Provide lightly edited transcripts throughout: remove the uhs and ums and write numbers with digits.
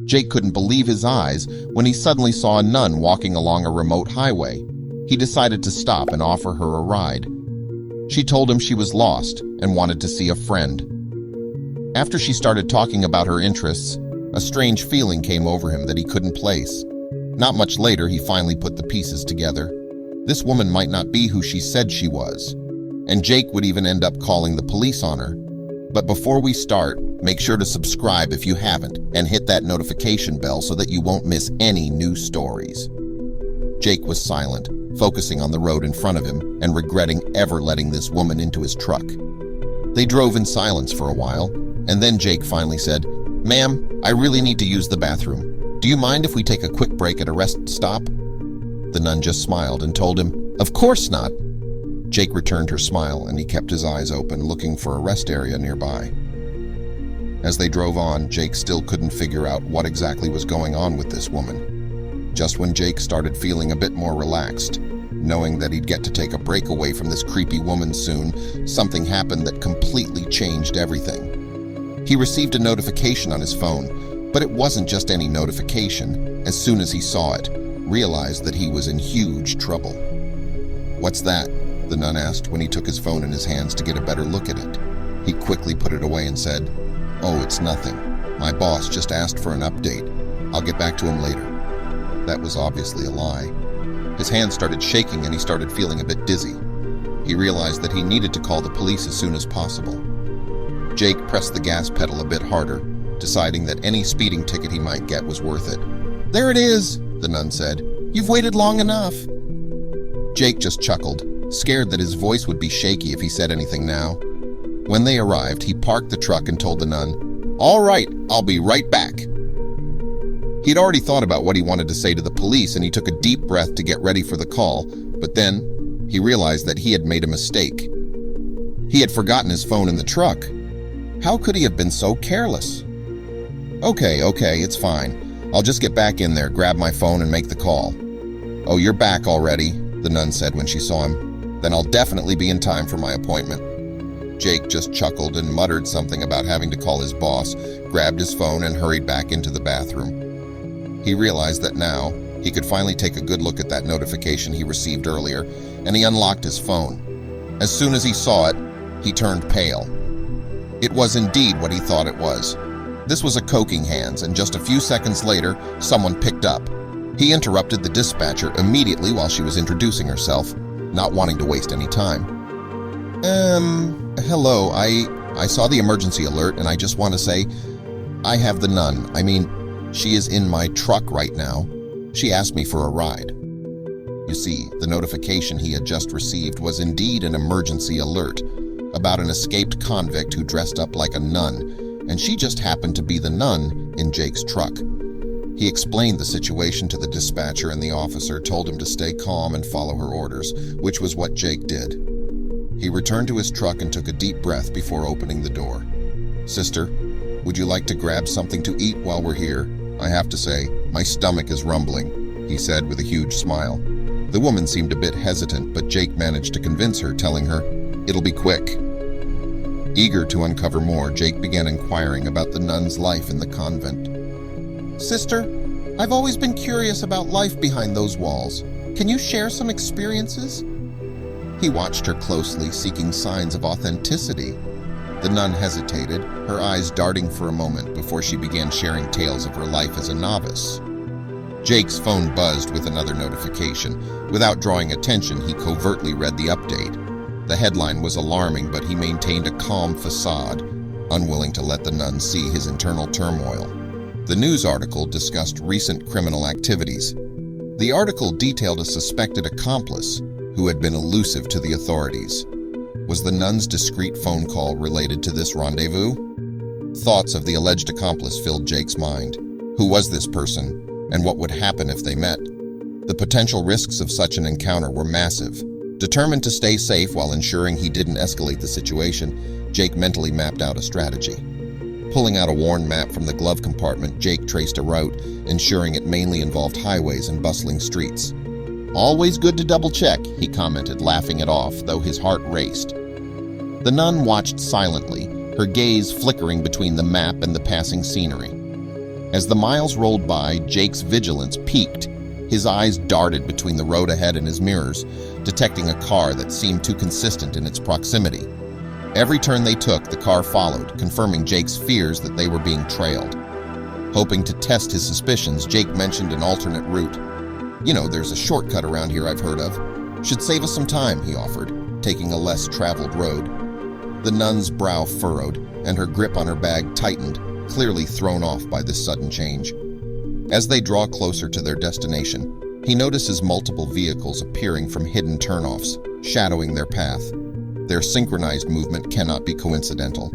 Jake couldn't believe his eyes when he suddenly saw a nun walking along a remote highway. He decided to stop and offer her a ride. She told him she was lost and wanted to see a friend. After she started talking about her interests, a strange feeling came over him that he couldn't place. Not much later, he finally put the pieces together. This woman might not be who she said she was, and Jake would even end up calling the police on her. But before we start, make sure to subscribe if you haven't and hit that notification bell so that you won't miss any new stories. Jake was silent, focusing on the road in front of him and regretting ever letting this woman into his truck. They drove in silence for a while, and then Jake finally said, "Ma'am, I really need to use the bathroom. Do you mind if we take a quick break at a rest stop?" The nun just smiled and told him, "Of course not." Jake returned her smile, and he kept his eyes open, looking for a rest area nearby. As they drove on, Jake still couldn't figure out what exactly was going on with this woman. Just when Jake started feeling a bit more relaxed, knowing that he'd get to take a break away from this creepy woman soon, something happened that completely changed everything. He received a notification on his phone, but it wasn't just any notification. As soon as he saw it, realized that he was in huge trouble. "What's that?" the nun asked when he took his phone in his hands to get a better look at it. He quickly put it away and said, "Oh, it's nothing. My boss just asked for an update. I'll get back to him later." That was obviously a lie. His hands started shaking and he started feeling a bit dizzy. He realized that he needed to call the police as soon as possible. Jake pressed the gas pedal a bit harder, deciding that any speeding ticket he might get was worth it. "There it is," the nun said. "You've waited long enough." Jake just chuckled, scared that his voice would be shaky if he said anything now. When they arrived, he parked the truck and told the nun, "All right, I'll be right back." He'd already thought about what he wanted to say to the police, and he took a deep breath to get ready for the call, but then he realized that he had made a mistake. He had forgotten his phone in the truck. How could he have been so careless? Okay, it's fine. I'll just get back in there, grab my phone, and make the call." "Oh, you're back already," the nun said when she saw him. "Then I'll definitely be in time for my appointment." Jake just chuckled and muttered something about having to call his boss, grabbed his phone, and hurried back into the bathroom. He realized that now he could finally take a good look at that notification he received earlier, and he unlocked his phone. As soon as he saw it, he turned pale. It was indeed what he thought it was. This was a Coking Hands, and just a few seconds later, someone picked up. He interrupted the dispatcher immediately while she was introducing herself, not wanting to waste any time. Hello, I saw the emergency alert, and I just want to say, I have the nun. She is in my truck right now. She asked me for a ride." You see, the notification he had just received was indeed an emergency alert about an escaped convict who dressed up like a nun, and she just happened to be the nun in Jake's truck. He explained the situation to the dispatcher, and the officer told him to stay calm and follow her orders, which was what Jake did. He returned to his truck and took a deep breath before opening the door. "Sister, would you like to grab something to eat while we're here? I have to say, my stomach is rumbling," he said with a huge smile. The woman seemed a bit hesitant, but Jake managed to convince her, telling her, "It'll be quick." Eager to uncover more, Jake began inquiring about the nun's life in the convent. "Sister, I've always been curious about life behind those walls. Can you share some experiences?" He watched her closely, seeking signs of authenticity. The nun hesitated, her eyes darting for a moment before she began sharing tales of her life as a novice. Jake's phone buzzed with another notification. Without drawing attention, he covertly read the update. The headline was alarming, but he maintained a calm facade, unwilling to let the nun see his internal turmoil. The news article discussed recent criminal activities. The article detailed a suspected accomplice who had been elusive to the authorities. Was the nun's discreet phone call related to this rendezvous? Thoughts of the alleged accomplice filled Jake's mind. Who was this person, and what would happen if they met? The potential risks of such an encounter were massive. Determined to stay safe while ensuring he didn't escalate the situation, Jake mentally mapped out a strategy. Pulling out a worn map from the glove compartment, Jake traced a route, ensuring it mainly involved highways and bustling streets. "Always good to double-check," he commented, laughing it off, though his heart raced. The nun watched silently, her gaze flickering between the map and the passing scenery. As the miles rolled by, Jake's vigilance peaked. His eyes darted between the road ahead and his mirrors, detecting a car that seemed too consistent in its proximity. Every turn they took, the car followed, confirming Jake's fears that they were being trailed. Hoping to test his suspicions, Jake mentioned an alternate route. "You know, there's a shortcut around here I've heard of. Should save us some time," he offered, taking a less traveled road. The nun's brow furrowed, and her grip on her bag tightened, clearly thrown off by this sudden change. As they draw closer to their destination, he notices multiple vehicles appearing from hidden turnoffs, shadowing their path. Their synchronized movement cannot be coincidental.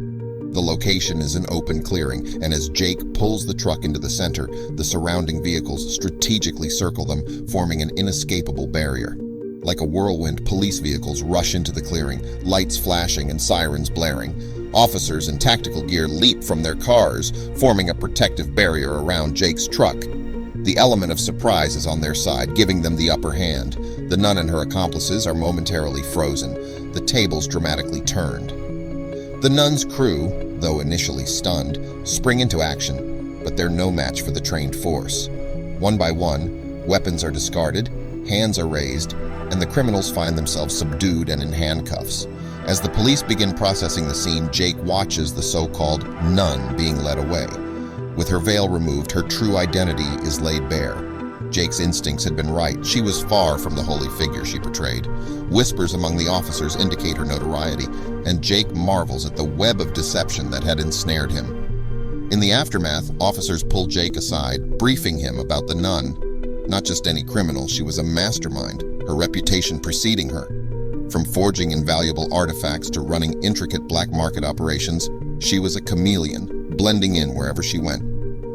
The location is an open clearing, and as Jake pulls the truck into the center, the surrounding vehicles strategically circle them, forming an inescapable barrier. Like a whirlwind, police vehicles rush into the clearing, lights flashing and sirens blaring. Officers in tactical gear leap from their cars, forming a protective barrier around Jake's truck. The element of surprise is on their side, giving them the upper hand. The nun and her accomplices are momentarily frozen, the tables dramatically turned. The nun's crew, though initially stunned, spring into action, but they're no match for the trained force. One by one, weapons are discarded, hands are raised, and the criminals find themselves subdued and in handcuffs. As the police begin processing the scene, Jake watches the so-called nun being led away. With her veil removed, her true identity is laid bare. Jake's instincts had been right. She was far from the holy figure she portrayed. Whispers among the officers indicate her notoriety, and Jake marvels at the web of deception that had ensnared him. In the aftermath, officers pull Jake aside, briefing him about the nun. Not just any criminal, she was a mastermind, her reputation preceding her. From forging invaluable artifacts to running intricate black market operations, she was a chameleon, blending in wherever she went.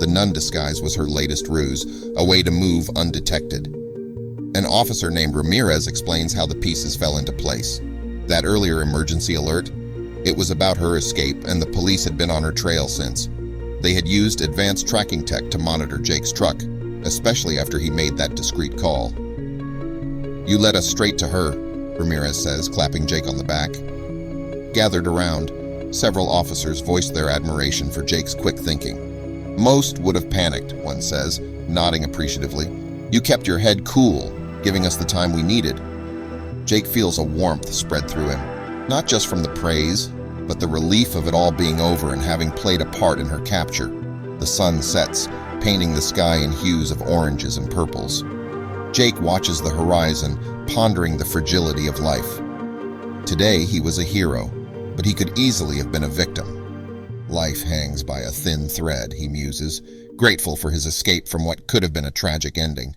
The nun disguise was her latest ruse, a way to move undetected. An officer named Ramirez explains how the pieces fell into place. That earlier emergency alert, it was about her escape, and the police had been on her trail since. They had used advanced tracking tech to monitor Jake's truck, especially after he made that discreet call. "You led us straight to her," Ramirez says, clapping Jake on the back. Gathered around, several officers voiced their admiration for Jake's quick thinking. "Most would have panicked," one says, nodding appreciatively. "You kept your head cool, giving us the time we needed." Jake feels a warmth spread through him, not just from the praise, but the relief of it all being over and having played a part in her capture. The sun sets, painting the sky in hues of oranges and purples. Jake watches the horizon, pondering the fragility of life. Today he was a hero, but he could easily have been a victim. Life hangs by a thin thread, he muses, grateful for his escape from what could have been a tragic ending.